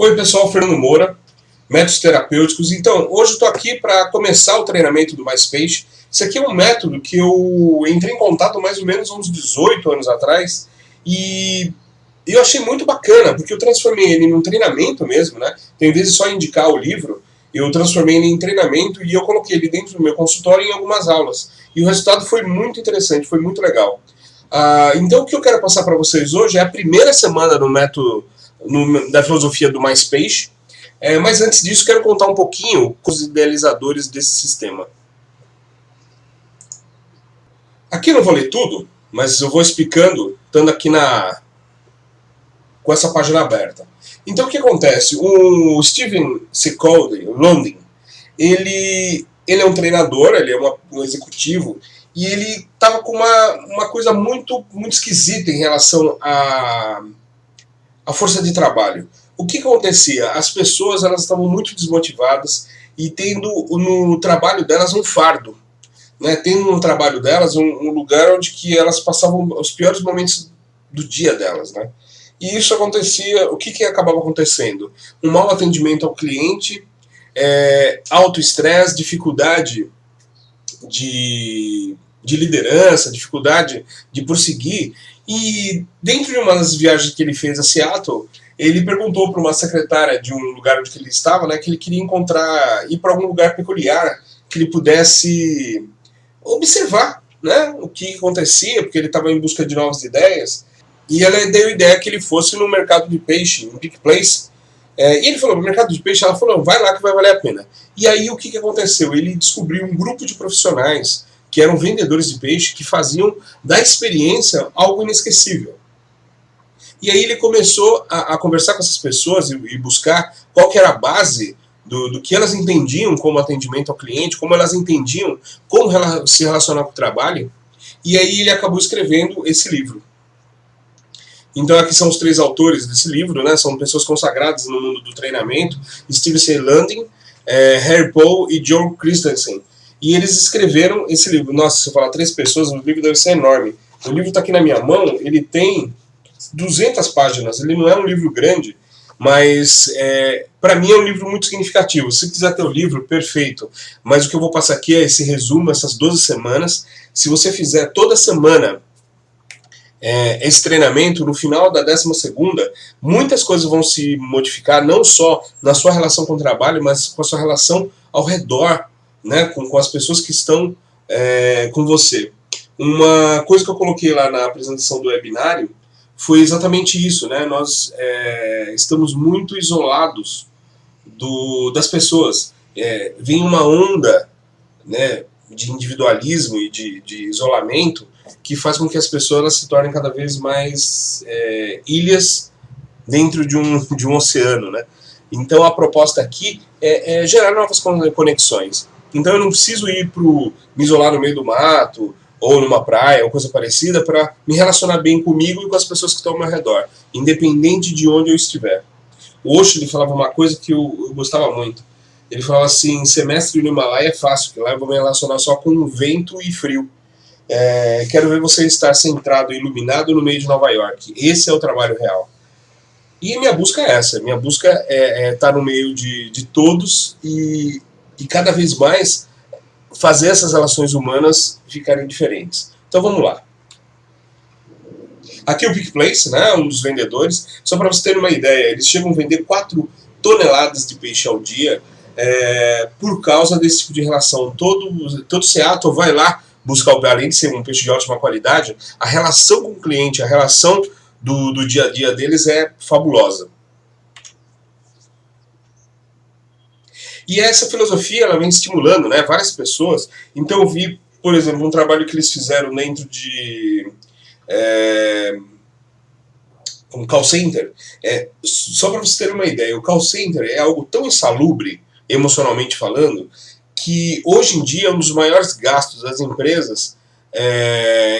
Oi pessoal, Fernando Moura, métodos terapêuticos. Então, hoje eu estou aqui para começar o treinamento do MySpace. Isso aqui é um método que eu entrei em contato mais ou menos uns 18 anos atrás e eu achei muito bacana, porque eu transformei ele num treinamento mesmo, né? Então, em vez de só indicar o livro, eu transformei ele em treinamento e eu coloquei ele dentro do meu consultório em algumas aulas. E o resultado foi muito interessante, foi muito legal. Então, o que eu quero passar para vocês hoje é a primeira semana no método da filosofia do MySpace. Mas antes disso, quero contar um pouquinho com os idealizadores desse sistema. Aqui eu não vou ler tudo, mas eu vou explicando, estando aqui com essa página aberta. Então, o que acontece? O Stephen C. London, ele é um treinador, ele é um executivo, e ele estava com uma coisa muito esquisita em relação à força de trabalho. O que acontecia? As pessoas elas estavam muito desmotivadas e tendo no trabalho delas um fardo, né? Tendo no trabalho delas um lugar onde que elas passavam os piores momentos do dia delas, né? E isso acontecia, o que acabava acontecendo? Um mau atendimento ao cliente, alto estresse, dificuldade de liderança, dificuldade de prosseguir. E dentro de uma das viagens que ele fez a Seattle, ele perguntou para uma secretária de um lugar onde ele estava, né, que ele queria ir para algum lugar peculiar, que ele pudesse observar, né, o que acontecia, porque ele estava em busca de novas ideias. E ela deu a ideia que ele fosse no mercado de peixe, no Pig Place. E ele falou, no mercado de peixe, ela falou, vai lá que vai valer a pena. E aí o que aconteceu? Ele descobriu um grupo de profissionais que eram vendedores de peixe, que faziam da experiência algo inesquecível. E aí ele começou a conversar com essas pessoas e buscar qual que era a base do que elas entendiam como atendimento ao cliente, como elas entendiam como se relacionar com o trabalho, e aí ele acabou escrevendo esse livro. Então aqui são os 3 autores desse livro, né? São pessoas consagradas no mundo do treinamento, Stephen C. London, Harry Paul e John Christensen. E eles escreveram esse livro. Nossa, se eu falar 3 pessoas, o livro deve ser enorme. O livro está aqui na minha mão, ele tem 200 páginas, ele não é um livro grande, mas para mim é um livro muito significativo. Se quiser ter o livro, perfeito. Mas o que eu vou passar aqui é esse resumo, essas 12 semanas. Se você fizer toda semana esse treinamento, no final da 12ª, muitas coisas vão se modificar, não só na sua relação com o trabalho, mas com a sua relação ao redor, né, com as pessoas que estão com você. Uma coisa que eu coloquei lá na apresentação do webinário foi exatamente isso, né? Nós estamos muito isolados das pessoas. Vem uma onda, né, de individualismo e de isolamento que faz com que as pessoas se tornem cada vez mais ilhas dentro de um oceano, né? Então a proposta aqui é gerar novas conexões. Então eu não preciso me isolar no meio do mato, ou numa praia, ou coisa parecida, para me relacionar bem comigo e com as pessoas que estão ao meu redor, independente de onde eu estiver. O Osho ele falava uma coisa que eu gostava muito. Ele falava assim, semestre no Himalaia é fácil, porque lá eu vou me relacionar só com vento e frio. Quero ver você estar centrado e iluminado no meio de Nova York. Esse é o trabalho real. E minha busca é essa. Minha busca é estar no meio de todos e cada vez mais fazer essas relações humanas ficarem diferentes. Então vamos lá. Aqui o Pig Place, né, um dos vendedores. Só para você ter uma ideia, eles chegam a vender 4 toneladas de peixe ao dia por causa desse tipo de relação. Todo Seattle vai lá buscar o peixe, além de ser um peixe de ótima qualidade, a relação com o cliente, a relação do dia a dia deles é fabulosa. E essa filosofia ela vem estimulando, né, várias pessoas. Então eu vi, por exemplo, um trabalho que eles fizeram dentro de um call center. Só para você ter uma ideia, o call center é algo tão insalubre, emocionalmente falando, que hoje em dia é um dos maiores gastos das empresas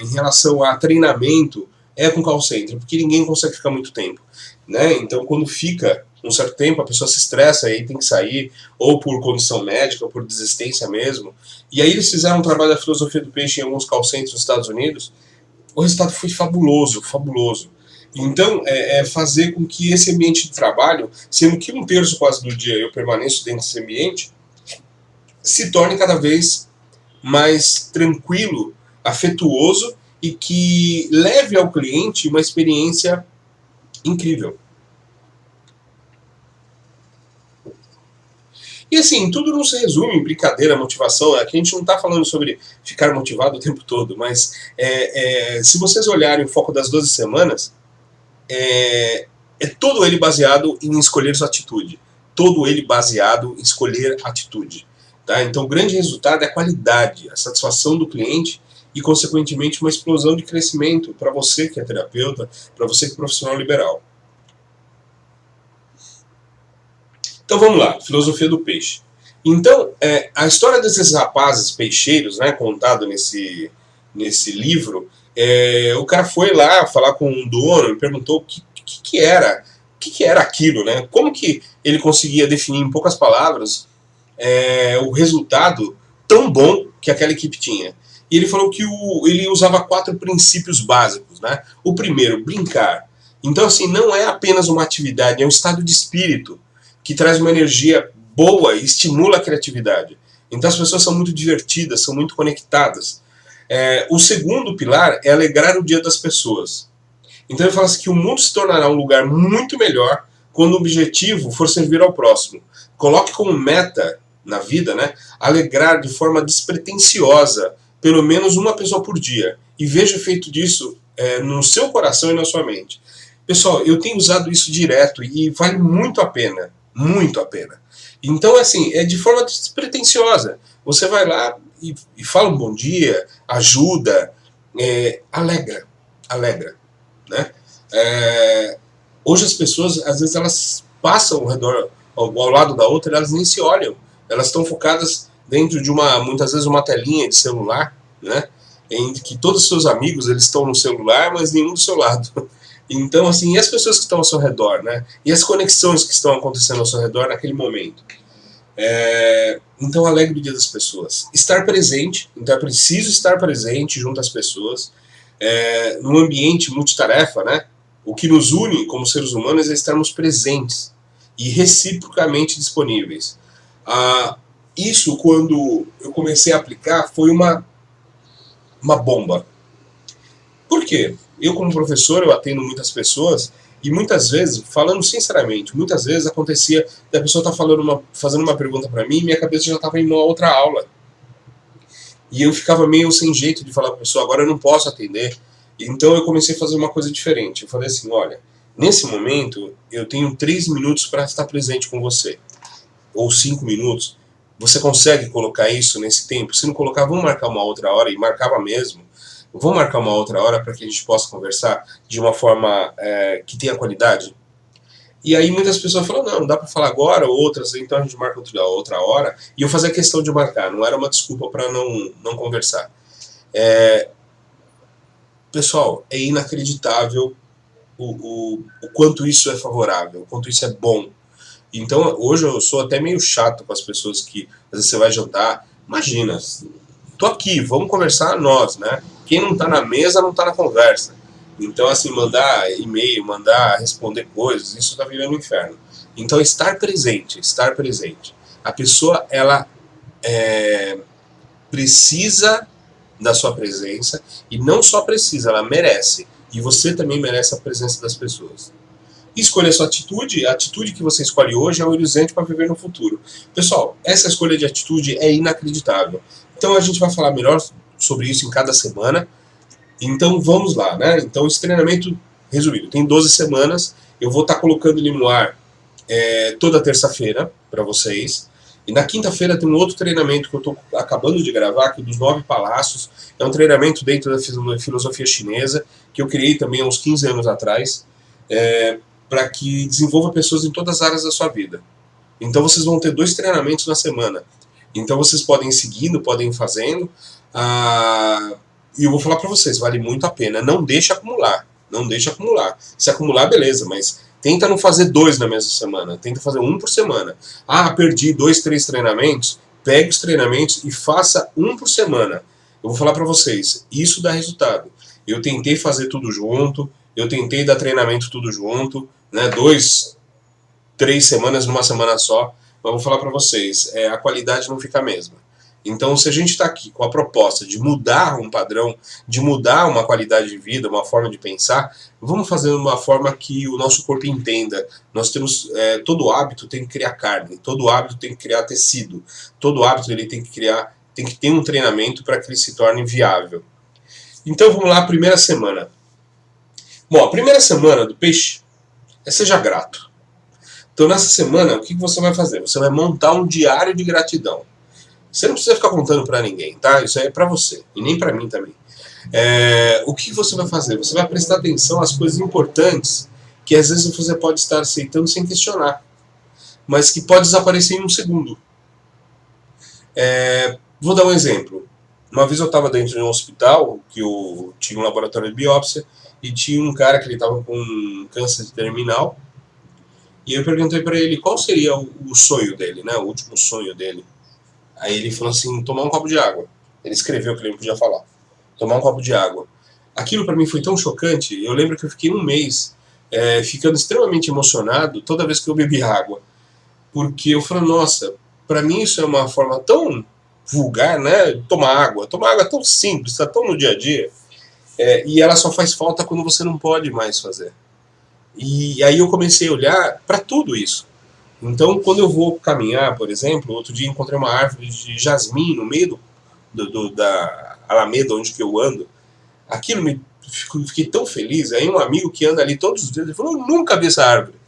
em relação a treinamento com call center, porque ninguém consegue ficar muito tempo, né? Então quando fica um certo tempo, a pessoa se estressa e aí tem que sair, ou por condição médica, ou por desistência mesmo. E aí eles fizeram um trabalho da filosofia do peixe em alguns call centers nos Estados Unidos. O resultado foi fabuloso, fabuloso. Então, é fazer com que esse ambiente de trabalho, sendo que 1/3 quase do dia eu permaneço dentro desse ambiente, se torne cada vez mais tranquilo, afetuoso e que leve ao cliente uma experiência incrível. E assim, tudo não se resume em brincadeira, motivação. Aqui a gente não está falando sobre ficar motivado o tempo todo, mas se vocês olharem o foco das 12 semanas, é todo ele baseado em escolher sua atitude. Todo ele baseado em escolher atitude. Tá? Então o grande resultado é a qualidade, a satisfação do cliente e, consequentemente, uma explosão de crescimento para você que é terapeuta, para você que é profissional liberal. Então vamos lá, filosofia do peixe. Então, a história desses rapazes peixeiros, né, contado nesse livro, o cara foi lá falar com um dono e perguntou o que era aquilo, né? Como que ele conseguia definir em poucas palavras o resultado tão bom que aquela equipe tinha. E ele falou que ele usava 4 princípios básicos, né? O primeiro, brincar. Então, assim, não é apenas uma atividade, é um estado de espírito que traz uma energia boa e estimula a criatividade. Então as pessoas são muito divertidas, são muito conectadas. O segundo pilar é alegrar o dia das pessoas. Então ele fala assim que o mundo se tornará um lugar muito melhor quando o objetivo for servir ao próximo. Coloque como meta na vida, né, alegrar de forma despretensiosa pelo menos uma pessoa por dia. E veja o efeito disso no seu coração e na sua mente. Pessoal, eu tenho usado isso direto e vale muito a pena. Muito a pena. Então, assim, é de forma despretensiosa. Você vai lá e fala um bom dia, ajuda, alegra. Né? Hoje as pessoas, às vezes, elas passam ao redor, ao lado da outra, elas nem se olham. Elas estão focadas dentro de muitas vezes, uma telinha de celular, né? Em que todos os seus amigos eles estão no celular, mas nenhum do seu lado. Então, assim, e as pessoas que estão ao seu redor, né? E as conexões que estão acontecendo ao seu redor naquele momento. Então, alegre o dia das pessoas. Estar presente, então é preciso estar presente junto às pessoas. Num ambiente multitarefa, né? O que nos une como seres humanos é estarmos presentes e reciprocamente disponíveis. Isso, quando eu comecei a aplicar, foi uma bomba. Por quê? Eu, como professor, eu atendo muitas pessoas e muitas vezes, falando sinceramente, muitas vezes acontecia da pessoa estar fazendo uma pergunta para mim e minha cabeça já estava em uma outra aula. E eu ficava meio sem jeito de falar para a pessoa, agora eu não posso atender. Então eu comecei a fazer uma coisa diferente. Eu falei assim, olha, nesse momento eu tenho 3 minutos para estar presente com você. Ou 5 minutos. Você consegue colocar isso nesse tempo? Se não colocar, vamos marcar uma outra hora, e marcava mesmo. Vamos marcar uma outra hora para que a gente possa conversar de uma forma que tenha qualidade? E aí muitas pessoas falam, não dá para falar agora, outras, então a gente marca outra hora. E eu fazia questão de marcar, não era uma desculpa para não conversar. Pessoal, é inacreditável o quanto isso é favorável, o quanto isso é bom. Então hoje eu sou até meio chato com as pessoas que às vezes você vai jantar. Imagina, tô aqui, vamos conversar nós, né? Quem não tá na mesa não tá na conversa. Então, assim, mandar e-mail, responder coisas, isso tá virando um inferno. Então, estar presente. A pessoa, ela precisa da sua presença, e não só precisa, ela merece. E você também merece a presença das pessoas. Escolha sua atitude, a atitude que você escolhe hoje é o horizonte para viver no futuro. Pessoal, essa escolha de atitude é inacreditável. Então a gente vai falar melhor sobre isso em cada semana. Então vamos lá, né? Então esse treinamento, resumido, tem 12 semanas. Eu vou estar colocando ele no ar toda terça-feira para vocês. E na quinta-feira tem um outro treinamento que eu estou acabando de gravar, aqui dos 9 Palácios. É um treinamento dentro da filosofia chinesa, que eu criei também há uns 15 anos atrás, para que desenvolva pessoas em todas as áreas da sua vida. Então vocês vão ter 2 treinamentos na semana. Então vocês podem ir seguindo, podem ir fazendo. E eu vou falar para vocês, vale muito a pena. Não deixe acumular. Se acumular, beleza, mas tenta não fazer 2 na mesma semana. Tenta fazer 1 por semana. Perdi 2, 3 treinamentos. Pegue os treinamentos e faça 1 por semana. Eu vou falar para vocês, isso dá resultado. Eu tentei fazer tudo junto, Eu tentei dar treinamento tudo junto, né? 2, 3 semanas numa semana só. Mas vou falar para vocês, a qualidade não fica a mesma. Então, se a gente está aqui com a proposta de mudar um padrão, de mudar uma qualidade de vida, uma forma de pensar, vamos fazer de uma forma que o nosso corpo entenda. Nós temos todo hábito tem que criar carne, todo hábito tem que criar tecido, todo hábito ele tem que ter um treinamento para que ele se torne viável. Então, vamos lá, primeira semana. Bom, a primeira semana do peixe seja grato. Então, nessa semana, o que você vai fazer? Você vai montar um diário de gratidão. Você não precisa ficar contando para ninguém, tá? Isso aí é para você, e nem para mim também. O que você vai fazer? Você vai prestar atenção às coisas importantes que às vezes você pode estar aceitando sem questionar, mas que pode desaparecer em um segundo. Vou dar um exemplo. Uma vez eu estava dentro de um hospital, que eu tinha um laboratório de biópsia, e tinha um cara que ele estava com câncer terminal, e eu perguntei para ele qual seria o sonho dele, né? O último sonho dele. Aí ele falou assim, tomar um copo de água. Ele escreveu que ele não podia falar. Tomar um copo de água. Aquilo para mim foi tão chocante, eu lembro que eu fiquei um mês ficando extremamente emocionado toda vez que eu bebi água. Porque eu falei, nossa, para mim isso é uma forma tão vulgar, né? Tomar água é tão simples, está tão no dia a dia. E ela só faz falta quando você não pode mais fazer. E aí eu comecei a olhar para tudo isso. Então, quando eu vou caminhar, por exemplo, outro dia encontrei uma árvore de jasmim no meio da alameda onde que eu ando. Aquilo fiquei tão feliz. Aí um amigo que anda ali todos os dias, ele falou, eu nunca vi essa árvore.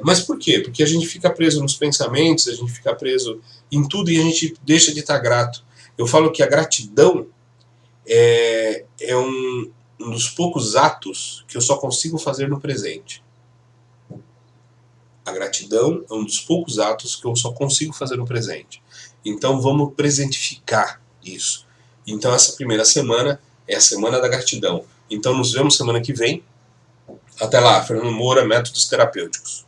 Mas por quê? Porque a gente fica preso nos pensamentos, a gente fica preso em tudo e a gente deixa de estar grato. Eu falo que a gratidão é um dos poucos atos que eu só consigo fazer no presente. A gratidão é um dos poucos atos que eu só consigo fazer no presente. Então vamos presentificar isso. Então essa primeira semana é a semana da gratidão. Então nos vemos semana que vem. Até lá, Fernando Moura, Métodos Terapêuticos.